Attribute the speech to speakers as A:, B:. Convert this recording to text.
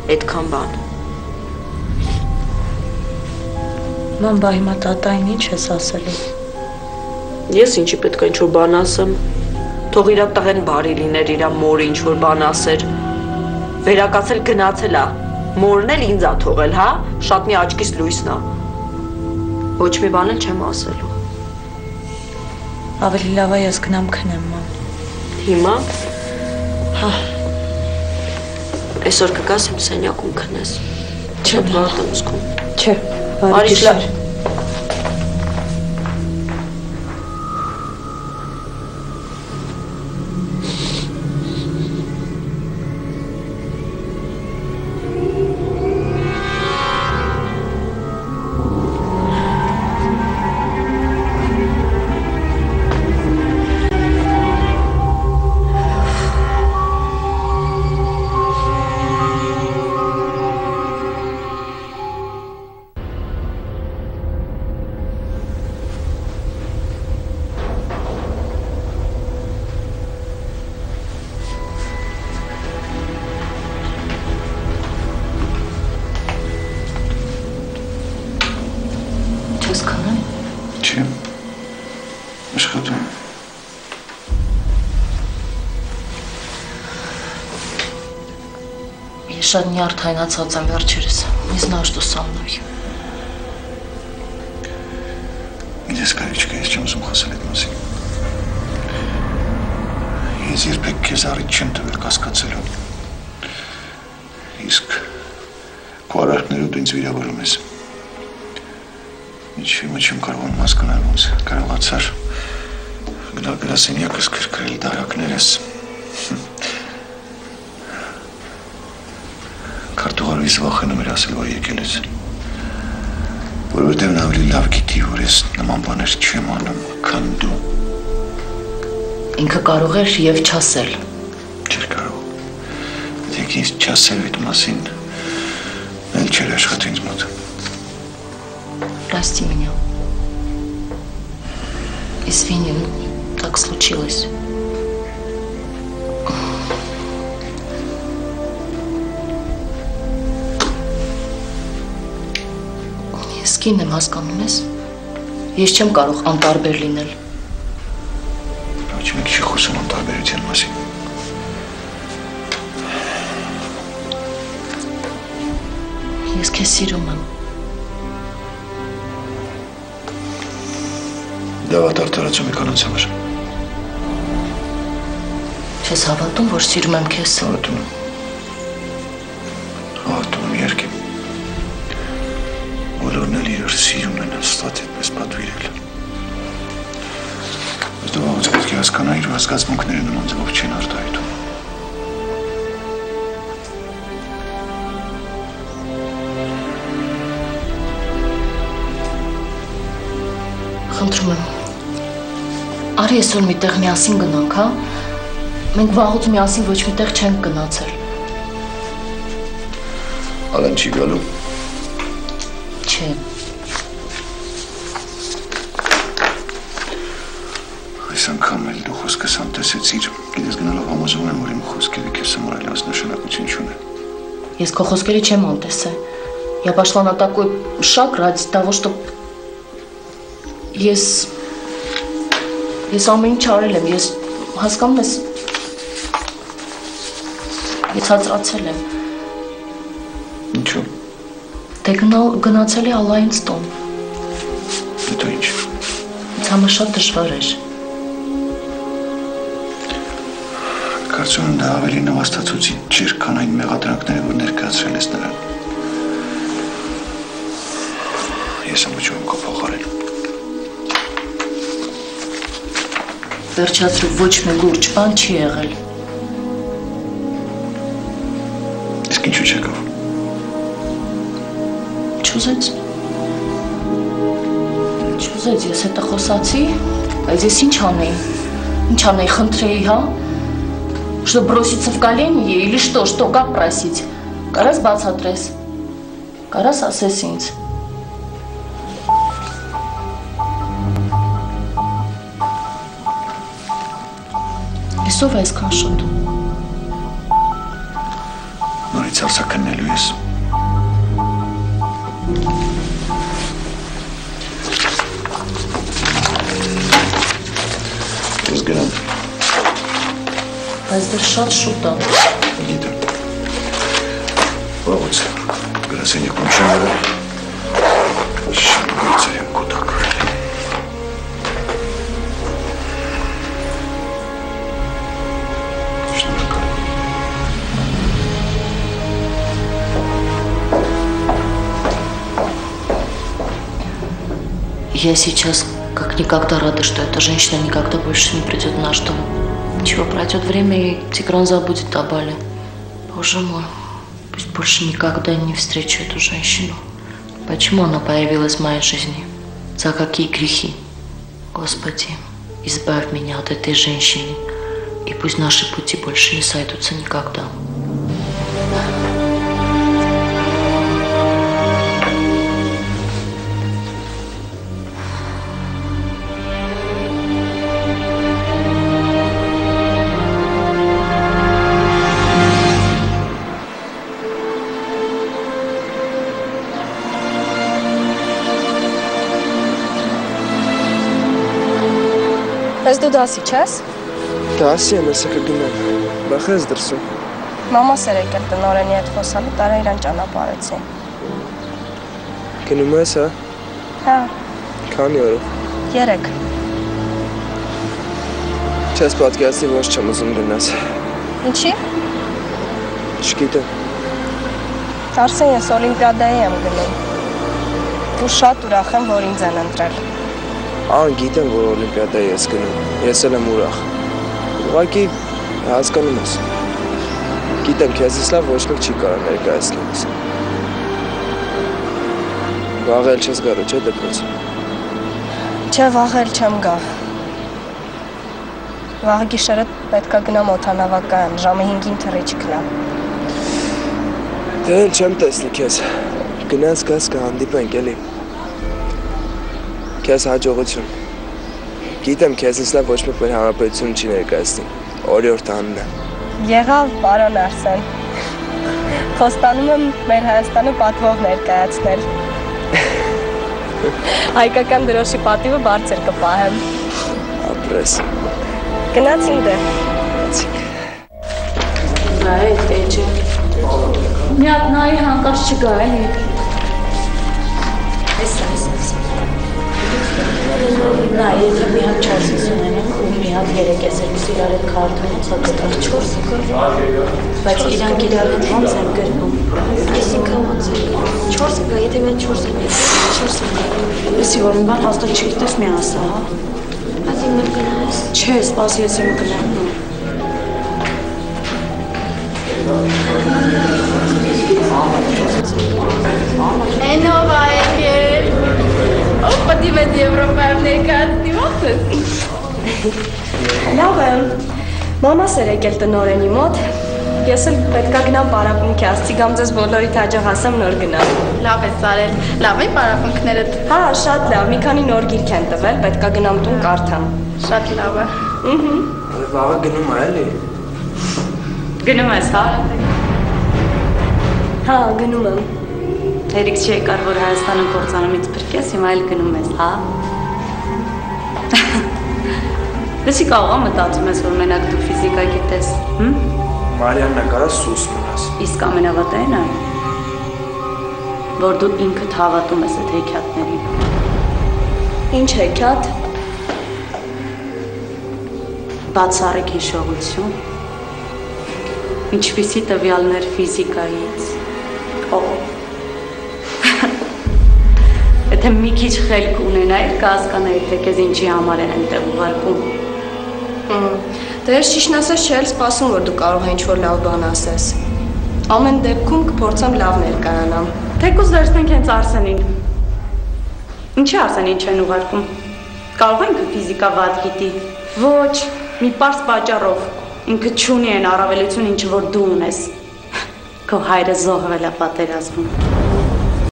A: այդքան բան։
B: Ման բա հիմա տատային ինչ ես ասելու։
A: Ես ինչի պետք է ինչ-որ բան ասեմ։ Թող իրա տղեն բարի լիներ, իրա մորը ինչ-որ բան ասեր։ Վերակացել գնացել ա։ Մորն էլ ինձ ա թողել, հա։ Շատ մի աչքիս լույսն ա։ Ոչ մի բան էլ չեմ ասելու։
B: Ավելի լավ է ես գնամ քնեմ, ման։
A: Հիմա։
B: Հա։
A: Այսօր կգաս իմ սենյակում քնես։
B: Չէ,
A: վատ եմ զգում։
B: Չէ, բարի գիշեր։ Շատ նյարդայնացած եմ վերջերս, не знаю, что со мной.
C: Գիտես, կարիճկա, ես չեմ ուզում խոսել այդ մասին։ Ես երբեք քեզ առիթ չեմ տվել կասկածելու։ Իսկ քո արարքներով դու ինձ վիրավորում ես։ Ինչի՞ չեմ կարողանում հասկանալ ոնց կարողացար գնալ գրասենյակս քրքրել դարակներս։ Քարտուղարուհիս վախենում էր ասել, որ եկել ես, որովհետև նա ավելի լավ գիտի, որ ես նման բաներ չեմ անում, քան դու։
B: Ինքը կարող էր և չասել։
C: Չէր կարող։ Եթե ինձ չասել այդ մասին, էլ չէր աշխատի ինձ մոտ։
B: Прости меня. Извини, так случилось. Ես կին եմ հասկանում ես, ես չեմ կարող անտարբեր լինել։
C: Ոչ մեկ չի խոսում անտարբերության մասին։
B: Ես քեզ սիրում եմ։
C: Դավատ արդարացում է կանանց համար։
B: Չես հավատում, որ սիրում եմ քեզ։
C: Հավատում եմ։ Հավատում եմ երկի։ Բոլորն էլ իրար սիրուն են հստատ այդպես պատվիրել։ Բայց դու ոնց պետք է հասկանայիր, որ զգացմունքները նման ձևով չեն արտահայտում։
B: Խնդրում եմ, արի այսօր մի տեղ միասին գնանք, հա։ Մենք վաղուց միասին ոչ մի տեղ չենք գնացել։
C: Ալեն չի գալու։
B: Չէ։
C: Այս անգամ էլ դու խոսքս անտեսեցիր, գիտես գնալով համոզում եմ, որ իմ խոսքերը քեզ համար այլևս նշանակություն չունեն։
B: Ես քո խոսքերը չեմ անտեսել։ Я пошла на такой шаг ради того, что Ես ամեն ինչ արել եմ, ես հասկանում ես, ես հացրացել եմ։
C: Ինչու՞։
B: Դե գնացել է Ալլայինց տուն։
C: Հետո ինչ։
B: Ինձ համար շատ դժվար էր։
C: Կարծում եմ դա ավելի նվաստացուցիչ չէր, քան այն մեղադրանքները, որ ներկայացրել ես նրան։ Ես եմ ուզում քո փոխարեն։
B: Վերջացրու ոչ մի լուրջ բան չի եղել։
C: Իսկ ինչու չեկավ։
B: Չուզեց, ես հետը խոսացի, բայց ես ինչ անեի, խնդրեի, հա, что броситься в колени или что как просить, կարաս բացատրես, կարաս ասես ինձ։ Ով է այսքան շուտ։
C: Նորից Բայց արձակնելու ես։ Ես գնամ։
B: Բայց դեռ շատ շուտ է։
C: Գիտեմ։ Վաղուց գրասենյակում չեմ եղել։ Շնորհակալ եմ կուտակ։
B: Я сейчас как никогда рада, что эта женщина никогда больше не придет в наш дом. Ничего, пройдет время, и Тигран забудет о Бале. Боже мой, пусть больше никогда не встречу эту женщину. Почему она появилась в моей жизни? За какие грехи? Господи, избавь меня от этой женщины, и пусть наши пути больше не сойдутся никогда.
D: Ես դու դասի չես։
E: Դասի եմ, եսը կգնեմ, բախ ես դրսում։
D: Մամաս էր եկել տնօրենի հետ խոսալու, տարա իրան ճանապարհեցի։
E: Գնում ես, հա։
D: Հա։
E: Քանի օրով։
D: 3։
E: Չես պատկերացնի, ոչ չեմ ուզում գնաս։
D: Ինչի։
E: Չգիտեմ։
D: Արսեն, ես օլիմպիադայի եմ գնում։ Ու շատ ուրախ եմ, որ ինձ են ընտրել։
E: Ան գիտեմ, որ օլիմպիադայի ես գնում, ես էլ եմ ուրախ։ Ուղղակի հասկանում ես։ Գիտեմ, քեզից լավ ոչ մեկ չի կարող ներկայացնել ես։ Վաղ էլ չես գալու, չէ՞ դպրոց։
D: Չէ, վաղ էլ չեմ գա։ Վաղ գիշերը պետք է գնամ օդանավակայան, ժամը 5-ին թռիչքն է։
E: Դե էլ չեմ տեսնի քեզ։ Գնաս գաս կհանդիպենք էլի։ Քեզ հաջողություն։ Գիտեմ, քեզից լավ ոչ մեկ մեր հանրապետություն չի ներկայացնի։ Օրիորդ անունը։
D: Եղավ, պարոն Արսեն։ Խոստանում եմ մեր Հայաստանը պատվով ներկայացնել։ Հայկական դրոշի պատիվը բարձր կպահեմ։
E: Ապրես։
D: Գնացինք դե։
B: Նայ, էջը։ Մի հատ նայի հանկարծ չգա, էլի։ Էսա։ Նա եթե մի հատ 4-ից ունենեմ ու մի հատ 3-ից իրար հետ քարտոնից հակտար 4-ը բայց իրանք իրար հետ ոնց են գրնում այսինքն ոնց է 4-ը գա եթե մենք 4-ը 4-ը էսի որ մի բան հաստատ չգիտես մի ասա հա բայց իմ գնաս չէ սպասի ես իմ գնամ Էնովա եկել Опа, դիմետ Եվրոպայում ներկայացնի ո՞ց ես։
D: Լավ եմ, մամաս էր եկել տնօրենի մոտ, ես էլ պետք է գնամ պարապմունքի, աստիգամ ձեզ բոլորիդ հաջող ասեմ նոր գնամ։
B: Լավ ես արել, լավ է պարապմունքներդ։
D: Հա, շատ լավ, մի քանի նոր գիրք են տվել, պետք է գնամ տուն կարդամ։
B: Շատ լավ է։
E: Վաղը գնում է էլի։
B: Գնում ես, հա։
D: Հա, գնում եմ։
B: Հերիք չի եկար, որ Հայաստանը կործանումից փրկես, հիմա էլ գնում ես, հա։ Դեսի կարող մտածում ես, որ մենակ դու ֆիզիկա գիտես, հմ։
E: Մարիաննա կարա սուս մնաս։
B: Իսկ ամենավատն այն, որ դու ինքդ հավատում ես այդ հեքիաթներին։
D: Ինչ հեքիաթ։
B: Բացառիկ հիշողություն։ Ինչպիսի տվյալներ ֆիզիկայից։ Եթե մի քիչ խելք ունենայիր, կհասկանայիր, թե քեզ ինչի համար են այնտեղ ուղարկում։
D: Դե ես ճիշտն ասած չէի սպասում, որ դու կարող ես ինչ-որ լավ բան ասես։ Ամեն դեպքում կփորձեմ լավ ներկայանամ։
B: Թեկուզ վերցնենք հենց Արսենին։ Ինչի Արսենին չեն ուղարկում։ Կարող է ինքը ֆիզիկա վատ գիտի։ Ոչ, մի պարզ պատճառով։ Ինքը չունի այն առավելություն, ինչը որ դու ունես։ Քո հայրը զոհվել է պատերազմում։